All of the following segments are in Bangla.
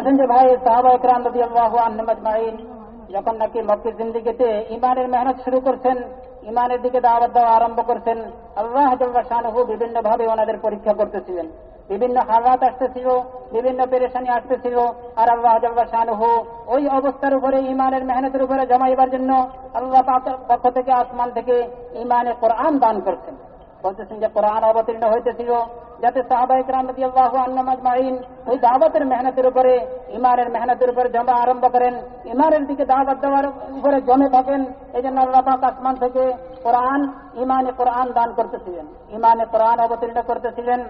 বলতেছেন যে ভাই সাহাবায়ে কেরাম রাদিয়াল্লাহু আনহুম আজমাইন যখন নাকি মক্কি জিন্দেগিতে ঈমানের মেহনত শুরু করছেন, ঈমানের দিকে দাওয়াত দেওয়া আরম্ভ করছেন, আল্লাহ জাল্লা শানুহু বিভিন্ন ভাবে ওনাদের পরীক্ষা করতেছিলেন। বিভিন্ন হালাত আসতেছিল, বিভিন্ন পেরেশানি আসতেছিল, আর আল্লাহ জাল্লা শানুহু ওই অবস্থার উপরে ঈমানের মেহনতের উপরে জমাইবার জন্য আল্লাহ পাকের পক্ষ থেকে আসমান থেকে ঈমানে কোরআন দান করছেন। বলতেছেন যে কোরআন অবতীর্ণ হইতেছিল যাতে সাহাবায়ে কেরাম রাদিয়াল্লাহু আনহুম আজমাইন ওই দাওয়াতের মেহনতের উপরে, ঈমানের মেহনতের উপরে জমা আরম্ভ করেন, ঈমানের দিকে দাওয়াত দেওয়ার উপরে জমে থাকেন। এই জন্য আল্লাহ পাক আসমান থেকে কোরআন, ঈমানে কোরআন দান করতেছিলেন, ঈমানে কোরআন অবতীর্ণ করতেছিলেন।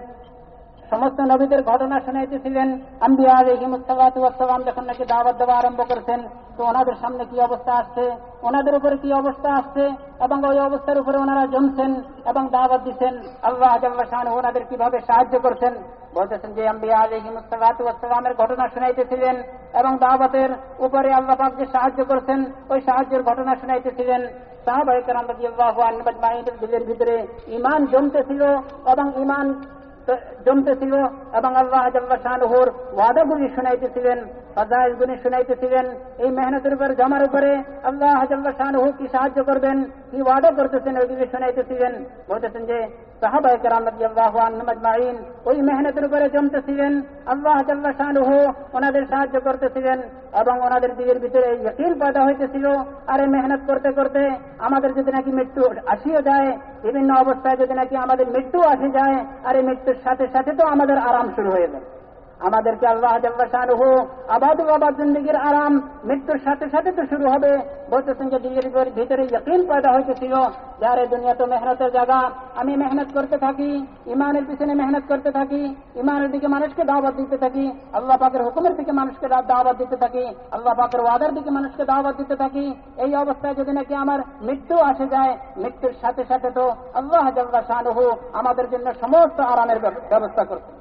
সমস্ত নবীদের ঘটনা শুনাইতেছিলেন। আম্বিয়া আলাইহিমুস সালাতু ওয়াস সালাম যখন নাকি দাওয়াত দেওয়া আরম্ভ করেছেন, তো ওনাদের সামনে কি অবস্থা আসছে, ওনাদের উপরে কি অবস্থা আসছে, এবং ওই অবস্থার উপরে ওনারা জমছেন এবং দাওয়াত দিচ্ছেন। আল্লাহ জাল্লা শানুহু ওনাদের কিভাবে সাহায্য করছেন বলতেছেন যে আম্বিয়া আলাইহিমুস সালাতু ওয়াস সালামের ঘটনা শুনাইতেছিলেন এবং দাওয়াতের উপরে আল্লাহ পাক যে সাহায্য করছেন ওই সাহায্যের ঘটনা শুনাইতেছিলেন। সাহাবায়ে কেরাম রাদিয়াল্লাহু আনহুম আজমাইনের দিলের ভিতরে ঈমান জমতেছিল এবং ঈমান জমতেছিল এবং আল্লাহ জাল্লা শানুহুর ওয়াদাগুলি শুনাইতেছিলেন, ফাজাইলগুলি শুনাইতেছিলেন। এই মেহনতের উপর জমার উপরে আল্লাহ জাল্লা শানুহু কি সাহায্য করবেন, কি ওয়াদা করতেছেন, ওইগুলি শুনাইতেছিলেন। বলতেছেন যে সাহাবায়ে কেরাম রাদিয়াল্লাহু আনহুম আজমাইন ওই মেহনতের উপরে জমতেছিলেন, আল্লাহ জাল্লা শানুহু ওনাদের সাহায্য করতেছিলেন এবং ওনাদের দিলের ভিতরে ইয়াকিন পয়দা হইতেছিল। আর এই মেহনত করতে করতে আমাদের যদি নাকি মৃত্যু আসিও যায়, বিভিন্ন অবস্থায় যদি নাকি আমাদের মৃত্যু আসে যায়, আর এই মৃত্যুর সাথে সাথে তো আমাদের আরাম শুরু হয়ে যায়। আমাদেরকে আল্লাহ জাল্লা শানুহু আবাদ জিন্দেগির আরাম মৃত্যুর সাথে সাথে তো শুরু হবে। বলতেছেন যে দিলের ভিতরে ইয়াকিন পয়দা হইতেছিল যে আরে দুনিয়া তো মেহনতের জায়গা, আমি মেহনত করতে থাকি, ঈমানের পিছনে মেহনত করতে থাকি, ঈমানের দিকে মানুষকে দাওয়াত দিতে থাকি, আল্লাহ পাকের হুকুমের দিকে মানুষকে দাওয়াত দিতে থাকি, আল্লাহ পাকের ওয়াদার দিকে মানুষকে দাওয়াত দিতে থাকি। এই অবস্থায় যদি নাকি আমার মৃত্যু আসে যায়, মৃত্যুর সাথে সাথে তো আল্লাহ জাল্লা শানুহু আমাদের জন্য সমস্ত আরামের ব্যবস্থা করছেন।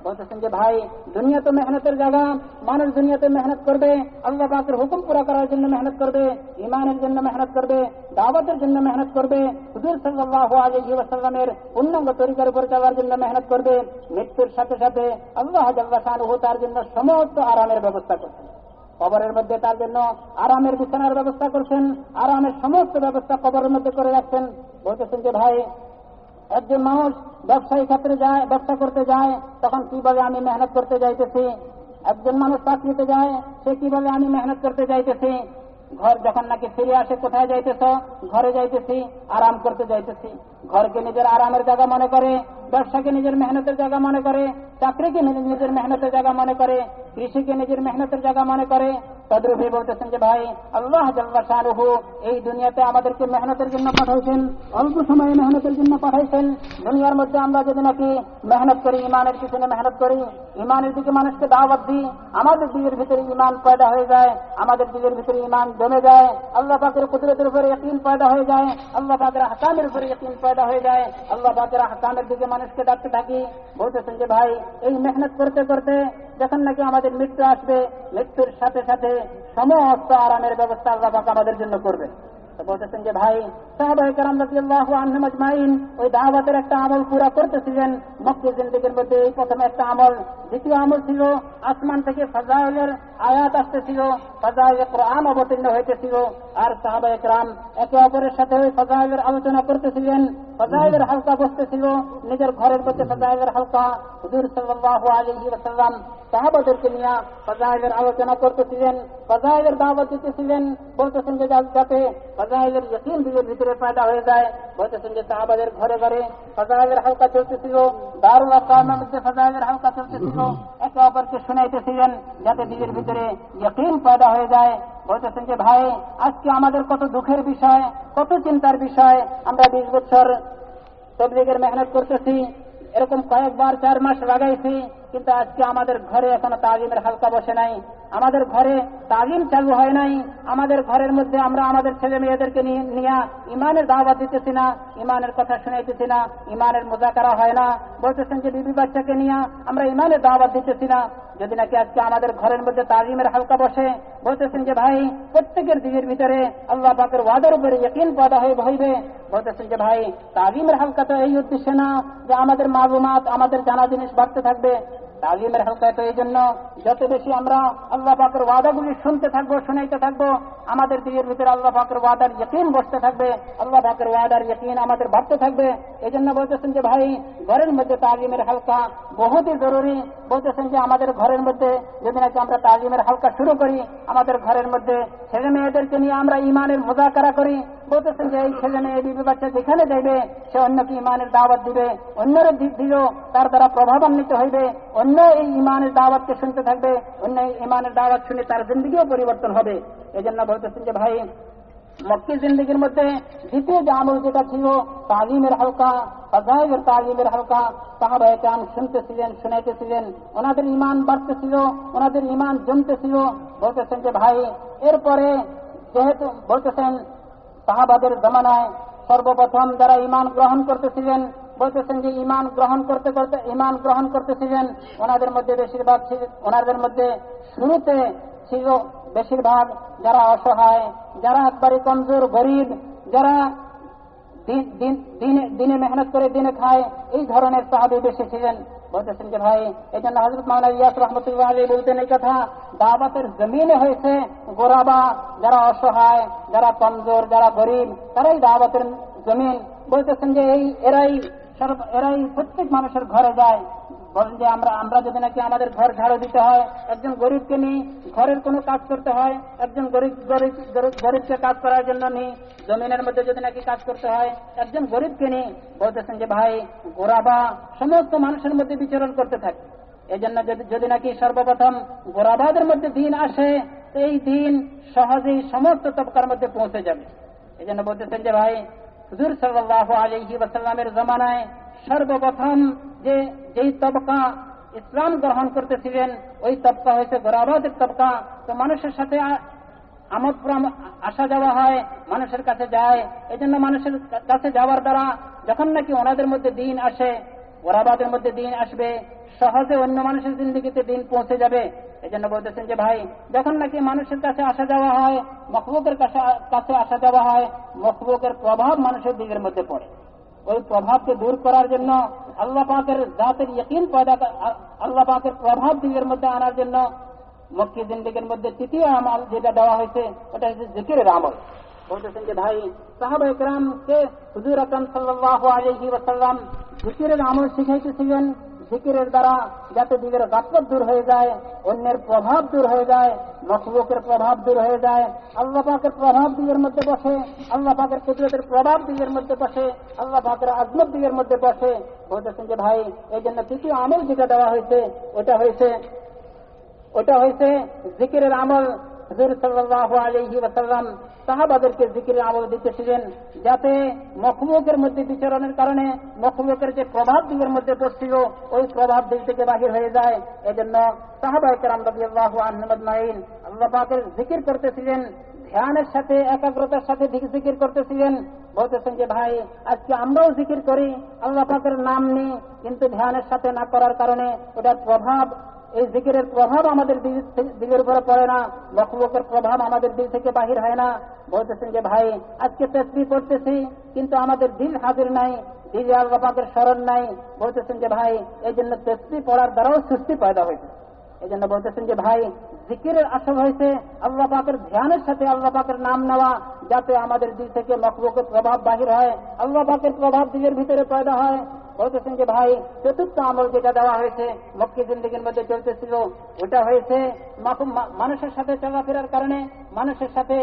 বলতেছেন যে ভাই দুনিয়া তো মেহনতের জায়গা, মানুষ দুনিয়াতে মেহনত করবে, আল্লাহ পাকের হুকুম পুরা করার জন্য মেহনত করবে, ঈমানের জন্য মেহনত করবে, দাওয়াতের জন্য মেহনত করবে, হুজুর সাল্লাল্লাহু আলাইহি ওয়াসাল্লামের পূর্ণাঙ্গ তরিকার উপর চলার জন্য মেহনত করবে। মৃত্যুর সাথে সাথে আল্লাহ জাল্লা শানুহু তার জন্য সমস্ত আরামের ব্যবস্থা করছেন। কবরের মধ্যে তার জন্য আরামের বিছানার ব্যবস্থা করছেন, আরামের সমস্ত ব্যবস্থা কবরের মধ্যে করে রাখছেন। বলতেছেন যে ভাই একজন মানুষ ব্যবসায়ী ক্ষেত্রে যায়, ব্যবসা করতে যায়, তখন কি বলে আমি মেহনত করতে যাইতেছি। একজন মানুষ চাকরিতে যায়, সে কি বলে আমি মেহনত করতে যাইতেছি। ঘর যখন নাকি ফিরে আসে, কোথায় যাইতেছ, ঘরে যাইতেছি, আরাম করতে যাইতেছি। ঘরকে নিজের আরামের জায়গা মনে করে, ব্যবসাকে নিজের মেহনতের জায়গা মনে করে, চাকরিকে নিজের মেহনতের জায়গা মনে করে, কৃষিকে নিজের মেহনতের জায়গা মনে করে। তদ্রূপে বলতেছেন যে ভাই আল্লাহ জাল্লা শানুহু এই দুনিয়াতে আমাদেরকে মেহনতের জন্য পাঠাইছেন, অল্প সময়ে মেহনতের জন্য পাঠাইছেন। দুনিয়ার মধ্যে আমরা যদি নাকি মেহনত করি, ঈমানের পিছনে মেহনত করি, ঈমানের দিকে মানুষকে দাওয়াত দিই, আমাদের দিলের ভিতরে ঈমান পয়দা হয়ে যায়, আমাদের দিলের ভিতরে ঈমান জমে যায়, আল্লাহ পাকের কুদরতের উপরে ইয়াকিন পয়দা হয়ে যায়, আল্লাহ পাকের আহকামের উপরে ইয়াকিন পয়দা হয়ে যায়, আল্লাহ পাকের আহকামের দিকে মানুষকে ডাকতে থাকি। বলতেছেন যে ভাই এই মেহনত করতে করতে যখন নাকি আমাদের মৃত্যু আসবে, মৃত্যুর সাথে সাথে সমস্ত আরামের ব্যবস্থা আল্লাহ পাক আমাদের জন্য করবেন। তো বলতেছেন যে ভাই সাহাবায়ে কেরাম রাদিয়াল্লাহু আনহুম আজমাইন ওই দাওয়াতের একটা আমল পুরা করতেছিলেন মক্কি জিন্দেগির মধ্যে। এই প্রথমে একটা আমল, দ্বিতীয় আমল ছিল আসমান থেকে ফাজাইলের আয়াত আসতেছিল, ফাজাইলে কোরআন অবতীর্ণ হইতেছিল, আর সাহাবায়ে কেরাম একে অপরের সাথে ওই ফাজাইলের আলোচনা করতেছিলেন, ফাজাইলের হালকা বসতেছিল, নিজের ঘরের মধ্যে ফাজাইলের হালকা, হুজুর সাল্লাল্লাহু আলাইহি ওয়াসাল্লাম সাহাবাদেরকে নিয়ে ফাজাইলের আলোচনা করতেছিলেন, ফাজাইলের দাওয়াত দিতেছিলেন। বলতেছেন যে যাতে ফাজাইলের ইয়াকিন দিলের ভিতরে পয়দা হয়ে যায়। বলতেছেন যে সাহাবাদের ঘরে ঘরে ফাজাইলের হালকা চলতেছিল, দারুল আরকামের মধ্যে ফাজাইলের হালকা চলতেছিল, একে অপরকে শুনাইতেছিলেন যাতে দিলের ভিতরে ইয়াকিন পয়দা হয়ে যায়। বলতেছেন যে ভাই আজকে আমাদের কত দুঃখের বিষয়, কত চিন্তার বিষয়, আমরা 20 বছর তাবলীগের মেহনত করতেছি, এরকম কয়েকবার 4 মাস লাগাইছি, কিন্তু আজকে আমাদের ঘরে এখনো তালিমের হালকা বসে নাই, আমাদের ঘরে তালিম চালু হয় নাই, আমাদের ঘরের মধ্যে আমরা আমাদের ছেলে মেয়েদেরকে নিয়ে ইমানের দাওয়াত দিতেছি না, ইমানের কথা শুনাইতেছি না, ইমানের মুযাকারা হয় না। বলতেছেন যে বিবি বাচ্চাকে নিয়ে আমরা ইমানের দাওয়াত দিতেছি না। যদি নাকি আজকে আমাদের ঘরের মধ্যে তালিমের হালকা বসে, বলতেছেন যে ভাই প্রত্যেকের দিনের ভিতরে আল্লাহ পাকের ওয়াদার উপরে ইয়াকিন পয়দা হইবে। বলতেছেন যে ভাই তালিমের হালকা তো এই উদ্দেশ্যে না যে আমাদের মালুমাত, আমাদের জানা জিনিস বাড়তে থাকবে। তালিমের হালকায় তো এই জন্য যত বেশি আমরা আল্লাহ পাকের ওয়াদাগুলি শুনতে থাকবো, শুনাইতে থাকবো, আমাদের দিলের ভিতরে আল্লাহ পাকের ওয়াদার ইয়াকিন বসতে থাকবে, আল্লাহ পাকের ওয়াদার ইয়াকিন আমাদের বাড়তে থাকবে। এই জন্য বলতেছেন যে ভাই, ঘরের মধ্যে তালিমের হালকা বহুতই জরুরি। বলতেছেন যে আমাদের ঘরের মধ্যে যদি নাকি আমরা তালিমের হালকা শুরু করি, আমাদের ঘরের মধ্যে ছেলে মেয়েদেরকে নিয়ে আমরা ইমানের মুযাকারা করি, বলতেছেন যে এই ছেলে মেয়ে বিবি বাচ্চা যেখানে যাইবে সে অন্যকে ইমানের দাওয়াত দিবে, অন্যের দিলেও তার দ্বারা প্রভাবান্বিত হইবে, অন্য এই ইমানের দাওয়াতকে শুনতে থাকবে, অন্য ইমানের দাওয়াত শুনে তার জিন্দগিও পরিবর্তন হবে। এই জন্য বলতেছেন যে ভাই, মক্কি জিন্দগির মধ্যে দ্বিতীয় যে আমল যেটা ছিল তালিমের হালকা, ফাজাইলের তালিমের হালকা, সাহাবায়ে কেরাম শুনতেছিলেন, শুনাইতেছিলেন, ওনাদের ইমান বাড়তেছিল, ওনাদের ইমান জমতেছিল। বলতেছেন যে ভাই, এরপরে যেহেতু বলতেছেন সাহাবাদের জমানায় সর্বপ্রথম যারা ইমান গ্রহণ করতেছিলেন, বলতেছেন যে ইমান গ্রহণ করতেছিলেন, ওনাদের মধ্যে বেশিরভাগ, ওনাদের মধ্যে শুরুতে ছিল বেশিরভাগ যারা অসহায়, যারা একবারে কমজোর, গরিব, যারা দিনে মেহনত করে দিনে খায়, এই ধরনের সাহাবী বেশি ছিলেন। বলতেছেন যে ভাই, এই জন্য হযরত মাওলানা ইলিয়াস রাহমাতুল্লাহ আলাইহি বলতেন এই কথা, দাওয়াতের জমিনে হয়েছে গোরাবা, যারা অসহায়, যারা কমজোর, যারা গরিব, তারাই দাওয়াতের জমিন। বলতেছেন যে এরাই প্রত্যেক মানুষের ঘরে যায়। বলেন যে আমরা যদি নাকি আমাদের ঘর ঝাড়ু দিতে হয়, একজন গরিবকে নিই, ঘরের কোনো কাজ করতে হয়, একজন গরিবকে কাজ করার জন্য নিই, জমিনের মধ্যে যদি নাকি কাজ করতে হয়, একজন গরিবকে নিই। বলতেছেন যে ভাই, গোরাবা সমস্ত মানুষের মধ্যে বিচরণ করতে থাকে। এই জন্য যদি নাকি সর্বপ্রথম গোরাবাদের মধ্যে দিন আসে, এই দিন সহজেই সমস্ত তবকার মধ্যে পৌঁছে যাবে। এই জন্য বলতেছেন যে ভাই, হুজুর সাল্লাল্লাহু আলাইহি ওয়াসাল্লামের জমানায় সর্বপ্রথম যেই তবকা ইসলাম গ্রহণ করতেছিলেন, ওই তবকা হয়েছে গোরাবাদের তবকা। তো মানুষের সাথে আসা যাওয়া হয়, মানুষের কাছে যায়। এই জন্য মানুষের কাছে যাওয়ার দ্বারা যখন নাকি ওনাদের মধ্যে দিন আসে, গোরাবাদের মধ্যে দিন আসবে, সহজে অন্য মানুষের জিন্দেগিতে দিন পৌঁছে যাবে। এই জন্য বলতেছেন যে ভাই, যখন নাকি মানুষের কাছে আসা যাওয়া হয়, মখলুকের কাছে আসা যাওয়া হয়, মখলুকের প্রভাব মানুষের দিলের মধ্যে পড়ে। ওই প্রভাবকে দূর করার জন্য আল্লাহ পাকের জাতের ইয়াকিন আল্লাহ পাকের প্রভাব দিলের মধ্যে আনার জন্য মক্কি জিন্দেগির মধ্যে তৃতীয় আমল যেটা দেওয়া হয়েছে, ওটা হচ্ছে জিকিরের আমল। বলতেছেন যে ভাই, সাহাবায়ে কেরামকে হুজুর আকরাম সাল্লাল্লাহু আলাইহি ওয়াসাল্লাম জিকিরের আমল শিখাইতেছিলেন। জিকিরের দ্বারা যাতে দিলের গাফলত দূর হয়ে যায়, অন্যের প্রভাব দূর হয়ে যায়, মখলুকের প্রভাব দূর হয়ে যায়, আল্লাহ পাকের প্রভাব দিলের মধ্যে বসে, আল্লাহ পাকের কুদরতের প্রভাব দিলের মধ্যে বসে, আল্লাহ পাকের আজমত দিলের মধ্যে বসে। বলতেছেন যে ভাই, এই জন্য তৃতীয় আমল যেটা দেওয়া হয়েছে, ওটা হয়েছে জিকিরের আমল। হুজুর সাল্লাল্লাহু আলাইহি ওয়াসাল্লাম সাহাবাদেরকে জিকিরের আমল দিতেছিলেন, যাতে মখলুকের মধ্যে বিচরণের কারণে মখলুকের যে প্রভাব দিলের মধ্যে পড়ছিল, ওই প্রভাব দিল থেকে বাহির হয়ে যায়। এজন্য সাহাবায়ে কেরাম রাদিয়াল্লাহু আনহুম আজমাইন আল্লাহ পাকের জিকির করতেছিলেন, ধ্যানের সাথে, একাগ্রতার সাথে জিকির করতেছিলেন। বলতেছেন যে ভাই, আজকে আমরাও জিকির করি, আল্লাহ পাকের নাম নিই, কিন্তু ধ্যানের সাথে না করার কারণে ওটার প্রভাব, এই জিকিরের প্রভাব আমাদের দিলের উপরে পড়ে না, মখলুকের প্রভাব আমাদের দিল থেকে বাহির হয় না। বলতেছেন যে ভাই, আজকে তাসবিহ পড়তেছি, কিন্তু আমাদের দিল হাজির নাই, দিলে আল্লাহ পাকের স্মরণ নাই। বলতেছেন যে ভাই, এই জন্য তাসবিহ পড়ার দ্বারাও সুস্তি পয়দা হয়েছে। এই জন্য বলতেছেন যে ভাই, জিকিরের আসল হয়েছে আল্লাহ পাকের ধ্যানের সাথে আল্লাহ পাকের নাম নেওয়া, যাতে আমাদের দিল থেকে মখলুকের প্রভাব বাহির হয়, আল্লাহ পাকের প্রভাব দিলের ভিতরে পয়দা হয়। বলতেছেন যে ভাই, চতুর্থ আমল যেটা দেওয়া হয়েছে মক্কি জিন্দেগির মধ্যে চলতেছিল, ওটা হয়েছে মানুষের সাথে চলাফেরার কারণে মানুষের সাথে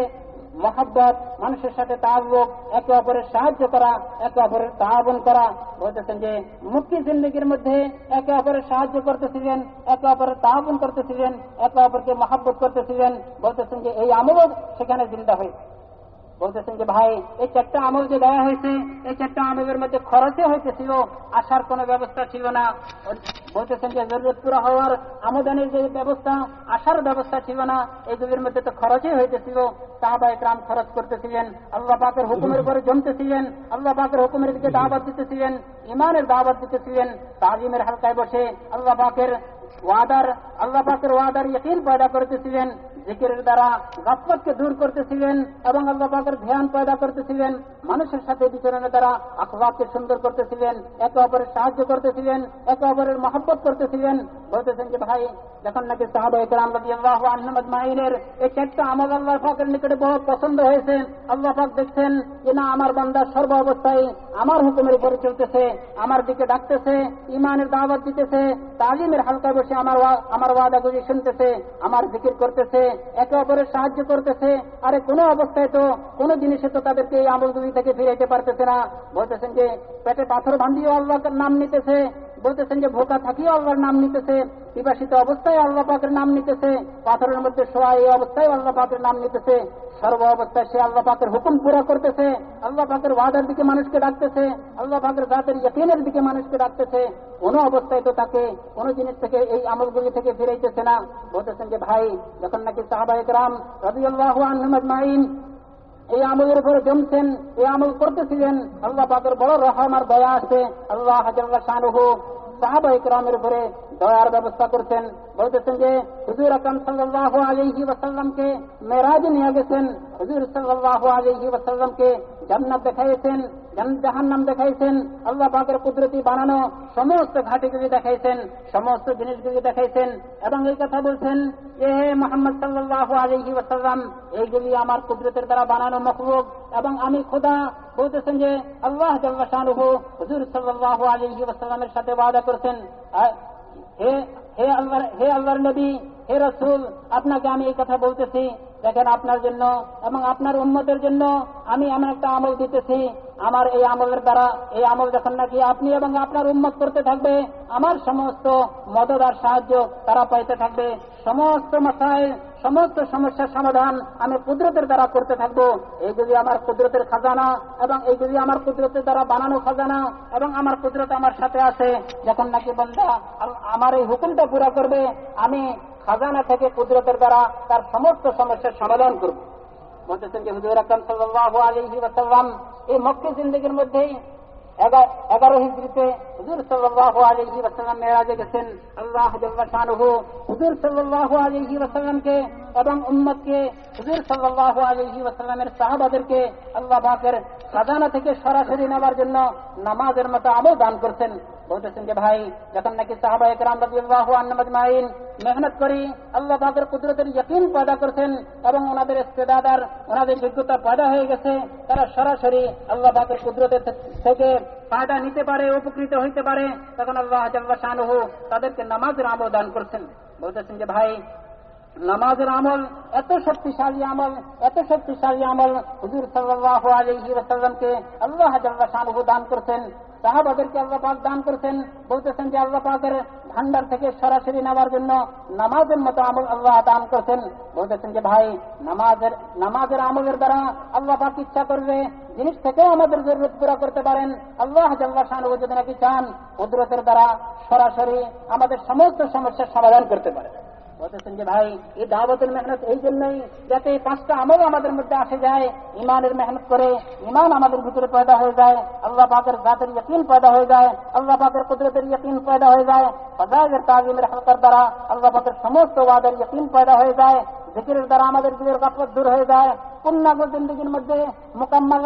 মহব্বত, মানুষের সাথে তাআল্লুক, একে অপরের সাহায্য করা, একে অপরের তাআবুন করা। বলতেছেন যে মক্কি জিন্দেগির মধ্যে একে অপরের সাহায্য করতেছিলেন, একে অপরের তাআবুন করতেছিলেন, একে অপরকে মহব্বত করতেছিলেন। বলতেছেন যে এই আমলও সেখানে জিন্দা হয়েছে। বলতেছেন যে ভাই, এই চারটা আমল যে দেওয়া হয়েছে, এই চারটা আমলের মধ্যে খরচে হইতেছিল, আসার কোনো ব্যবস্থা ছিল না। বলতেছেন যে জরুরত পুরা হওয়ার আমদানির যে ব্যবস্থা, আসার ব্যবস্থা ছিল না, এইগুলির মধ্যে তো খরচে হইতেছিল। সাহাবায়ে কেরাম খরচ করতেছিলেন, আল্লাহ পাকের হুকুমের উপরে জমতেছিলেন, আল্লাহ পাকের হুকুমের দিকে দাওয়াত দিতেছিলেন, ইমানের দাওয়াত দিতেছিলেন, তালিমের হালকায় বসে আল্লাহ পাকের ওয়াদার ইয়াকিন পয়দা করতেছিলেন, জিকিরের দ্বারা গাফলতকে দূর করতেছিলেন এবং আল্লাহ পাকের ধ্যান পয়দা করতেছিলেন, মানুষের সাথে বিচরণের দ্বারা আখলাককে সুন্দর করতেছিলেন, একে অপরের সাহায্য করতেছিলেন, একে অপরের মহব্বত করতেছিলেন। বলতেছেন যে ভাই, যখন নাকি সাহাবায়ে কেরাম রাদিয়াল্লাহু আনহুম আজমাইনের এই চারটা আমল আল্লাহ পাকের নিকটে বড় পছন্দ হয়েছে, আল্লাহ পাক দেখছেন যে না, আমার বান্দা সর্ব অবস্থায় আমার হুকুমের উপরে চলতেছে, আমার দিকে ডাকতেছে, ইমানের দাওয়াত দিতেছে, তালিমের হালকায় বসে আমার ওয়াদাগুলি শুনতেছে, আমার জিকির করতেছে, একে অপরের সাহায্য করতেছে। আরে কোনো অবস্থায় তো কোনো জিনিসে তো তাদেরকে এই আমলগুলি থেকে ফিরাইতে পারতেছে না। বলতেছেন যে পেটে পাথর বান্ধিও আল্লাহর নাম নিতেছে, বলতেছেন যে ভোকা থাকিও আল্লাহর নাম নিতেছে, বিবাসিত অবস্থায় আল্লাহ পাকের নাম নিতেছে, পাথরের মধ্যে শোয়া এই অবস্থায় আল্লাহ পাকের নাম নিতেছে। সর্ব অবস্থায় সে আল্লাহ পাকের হুকুম পুরা করতেছে, আল্লাহ পাকের ওয়াদার দিকে মানুষকে ডাকতেছে, আল্লাহ পাকের জাতের ইয়াকিনের দিকে মানুষকে ডাকতেছে। কোনো অবস্থায় তো তাকে কোনো জিনিস থেকে এই আমলগুলি থেকে ফিরাইতেছে না। বলতেছেন যে ভাই, যখন নাকি সাহাবায়ে কেরাম রাদিয়াল্লাহু আনহুম আজমাইন এই আমলের উপরে জমছেন, এই আমল করতেছিলেন, আল্লাহ পাকের বড় রহম আর দয়া আছে। আল্লাহ জাল্লা শানুহু সাহাবায়ে কেরামের উপরে দয়ার ব্যবস্থা করছেন। বলতেছেন যে হুজুর আকরাম সাল্লাল্লাহু আলাইহি ওয়াসাল্লামকে মেরাজে নিয়ে গেছেন, হুজুর সাল্লাল্লাহু আলাইহি ওয়াসাল্লামকে জান্নাত দেখাইছেন, জাহান্নাম দেখাইছেন, আল্লাহ পাকের কুদরতি বানানো সমস্ত ঘাটিগুলি দেখাইছেন, সমস্ত জিনিসগুলি দেখাইছেন এবং এই কথা বলছেন যে হে মুহাম্মদ সাল্লাল্লাহু আলাইহি ওয়াসাল্লাম, এইগুলি আমার কুদরতের দ্বারা বানানো মখলুক এবং আমি খোদা। বলতেছেন যে আল্লাহ জাল্লা শানুহু হুজুর সাল্লাল্লাহু আলাইহি ওয়াসাল্লামের সাথে ওয়াদা করেছেন, হে আল্লাহর নবী, হে রাসূল, আপনাকে আমি এই কথা বলতেছি, দেখেন আপনার জন্য এবং আপনার উম্মতের জন্য আমি এমন একটা আমল দিতেছি, আমার এই আমলের দ্বারা, এই আমল যখন নাকি আপনি এবং আপনার উম্মত করতে থাকবে, আমার সমস্ত মদদ আর সাহায্য তারা পাইতে থাকবে, সমস্ত মাসাইল, সমস্ত সমস্যার সমাধান আমি কুদরতের দ্বারা করতে থাকবো। এইগুলি আমার কুদরতের খাজানা এবং এইগুলি আমার কুদরতের দ্বারা বানানো খাজানা এবং আমার কুদরত আমার সাথে আছে। যখন নাকি বান্দা আমার এই হুকুমটা পুরা করবে, আমি খাজানা থেকে কুদরতের দ্বারা তার সমস্ত সমস্যার সমাধান করব। বলতেছেন যে হুজুর আকরাম সাল্লাল্লাহু আলাইহি ওয়াসাল্লাম এই মক্কি জিন্দেগীর মধ্যেই 11 হিজরিতে হুজুর সাল্লাল্লাহু আলাইহি ওয়াসাল্লাম মেরাজে গেছেন। আল্লাহ জাল্লা শানুহু হুজুর সাল্লাল্লাহু আলাইহি ওয়াসাল্লামকে এবং উম্মতকে, হুজুর সাল্লাল্লাহু আলাইহি ওয়াসাল্লামের সাহাবাদেরকে আল্লাহ পাকের খাজানা থেকে সরাসরি নেওয়ার জন্য নামাজের মতো আমল দান করছেন। বলতেছেন যে ভাই, যখন নাকি সাহাবায়ে কেরাম রাদিয়াল্লাহু আনহুম আজমাইন মেহনত করি আল্লাহ পাকের কুদরতের ইয়াকিন পয়দা করছেন এবং ওনাদের ইস্তেদাদ আর ওনাদের যোগ্যতা পয়দা হয়ে গেছে, তারা সরাসরি আল্লাহ পাকের কুদরতের থেকে ফায়দা নিতে পারে, উপকৃত হইতে পারে, তখন আল্লাহ জাল্লা শানুহু তাদেরকে নামাজের আমল দান করছেন। বলতেছেন যে ভাই, নামাজের আমল এত শক্তিশালী আমল, এত শক্তিশালী আমল হুজুর সাল্লাল্লাহু আলাইহি ওয়াসাল্লামকে আল্লাহ জাল্লা শানুহু দান করছেন, সাহাবাদেরকে আল্লাহ পাক দান করছেন। বলতেছেন যে আল্লাহ পাকের ভান্ডার থেকে সরাসরি নেওয়ার জন্য নামাজের মতো আমল আল্লাহ দান করছেন। বলতেছেন যে ভাই, নামাজের আমলের দ্বারা আল্লাহ পাক ইচ্ছা করবে জিনিস থেকেও আমাদের জরুরত পুরা করতে পারেন। আল্লাহ জাল্লা শানুহু যদি নাকি চান, কুদরতের দ্বারা সরাসরি আমাদের সমস্ত সমস্যার সমাধান করতে পারে। বলতেছেন যে ভাই, এই দাওয়াতের মেহনত এই জন্যই যাতে এই 5টা আমল আমাদের মধ্যে আসে যায়, ইমানের মেহনত করে ইমান আমাদের ভিতরে পয়দা হয়ে যায়, আল্লাহ পাকের জাতের ইয়াকিন পয়দা হয়ে যায়, আল্লাহ পাকের কুদরতের ইয়াকিন পয়দা হয়ে যায়, ফাজাইলের তাজিমের হালকার দ্বারা আল্লাহ পাকের সমস্ত ওয়াদার ইয়াকিন পয়দা হয়ে যায়, জিকিরের দ্বারা আমাদের দিলের গাফলত দূর হয়ে যায়, পূর্ণাঙ্গ জিন্দগির মধ্যে মোকাম্মল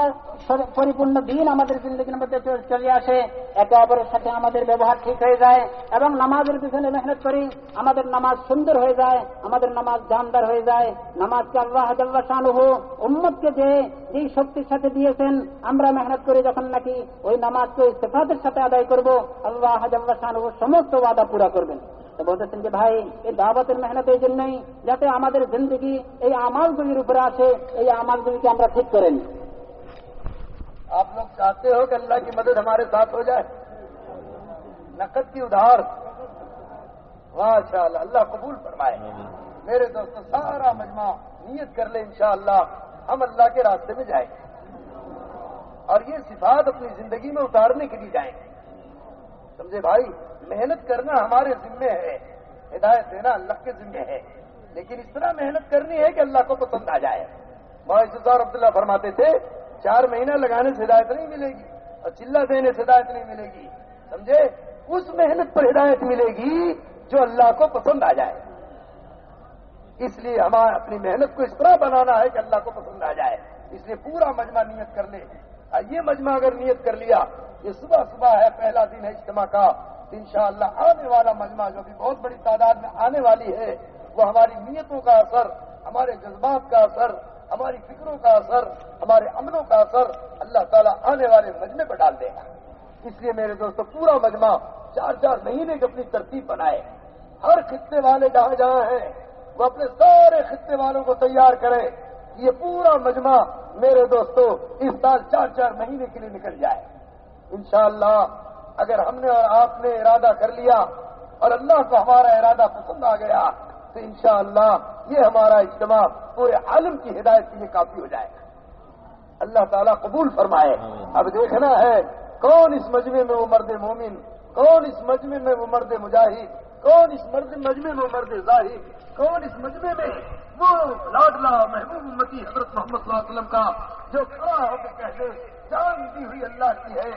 পরিপূর্ণ দিন আমাদের জিন্দগির মধ্যে চলে আসে, একে অপরের সাথে আমাদের ব্যবহার ঠিক হয়ে যায় এবং নামাজের পিছনে মেহনত করি, আমাদের নামাজ সুন্দর হয়ে যায়, আমাদের নামাজ জানদার হয়ে যায়। নামাজকে আল্লাহ জাল্লা শানুহু উম্মতকে যেই শক্তির সাথে দিয়েছেন, আমরা মেহনত করে যখন নাকি ওই নামাজকে ওই সিফাতের সাথে আদায় করব, আল্লাহ জাল্লা শানুহু সমস্ত ওয়াদা পুরা করবেন। বলতেছেন যে ভাই, এই দাওয়াতের মেহনত এই জন্যই যাতে আমাদের জিন্দগি এই আমালগুলির উপরে আসে, এই আমালগুলিকে আমরা ঠিক করে নিই। आप लोग चाहते हो कि अल्लाह की मदद हमारे साथ हो जाए, नकद की उधार, माशाअल्लाह, अल्लाह कबूल फरमाए। मेरे दोस्तों, सारा मजमा नियत कर ले, इंशाअल्लाह हम अल्लाह के रास्ते में जाएंगे और ये सिफात अपनी जिंदगी में उतारने के लिए जाएंगे। समझे भाई, मेहनत करना हमारे जिम्मे है, हिदायत देना अल्लाह के जिम्मे है, लेकिन इस तरह मेहनत करनी है कि अल्लाह को पसंद आ जाए। मौलाना अब्दुल्लाह फरमाते थे, 4 महीना लगाने से हिदायत नहीं मिलेगी और चिल्ला देने से हिदायत नहीं मिलेगी। समझे, उस मेहनत पर हिदायत मिलेगी जो अल्लाह को पसंद आ जाए। اس لیے ہمیں اپنی محنت کو اس طرح بنانا ہے کہ اللہ کو پسند آ جائے. اس لیے پورا مجمع نیت کر لے. یہ مجمع اگر نیت کر لیا، یہ صبح صبح ہے، پہلا دن ہے اجتماع کا، انشاءاللہ آنے والا مجمع جو بھی بہت بڑی تعداد میں آنے والی ہے، وہ ہماری نیتوں کا اثر، ہمارے جذبات کا اثر، ہماری فکروں کا اثر، ہمارے عملوں کا اثر اللہ تعالیٰ آنے والے مجمع پر ڈال دے گا. اس لیے میرے دوستو پورا مجمع 4 مہینے کی اپنی ترتیب بنائے. ہر خطے والے جہاں جہاں ہیں وہ اپنے سارے خطے والوں کو تیار کرے. یہ پورا مجمع میرے دوستو اس سال 4 مہینے کے لیے نکل جائے. انشاءاللہ اگر ہم نے اور آپ نے ارادہ کر لیا اور اللہ کو ہمارا ارادہ پسند آ گیا تو انشاءاللہ یہ ہمارا اجتماع پورے عالم کی ہدایت کے لیے کافی ہو جائے گا. اللہ تعالیٰ قبول فرمائے. اب دیکھنا ہے کون اس مجمع میں وہ مرد مومن، کون اس مجمع میں وہ مرد مجاہد، کون اس مجمع میں وہ مرد زاہد، کون اس مجمع میں وہ لاڈلا محبوب امتی حضرت محمد صلی اللہ علیہ وسلم کا جو کھڑا ہو کے کہتے جان دی ہوئی اللہ کی ہے،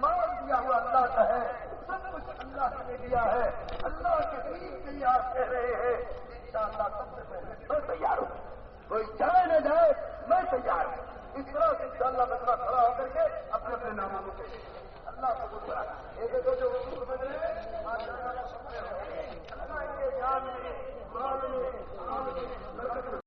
مال دیا ہوا اللہ کا ہے، سب کچھ اللہ نے دیا ہے، اللہ کے دین کے لیے آپ کہہ رہے ہیں. انشاءاللہ سب سے پہلے میں تیار ہوں. کوئی جائے نہ جائے میں تیار ہوں. اس طرح سے انشاءاللہ بندہ کھڑا ہو کر کے اپنے اپنے ناموں کو اللہ کو ایک جو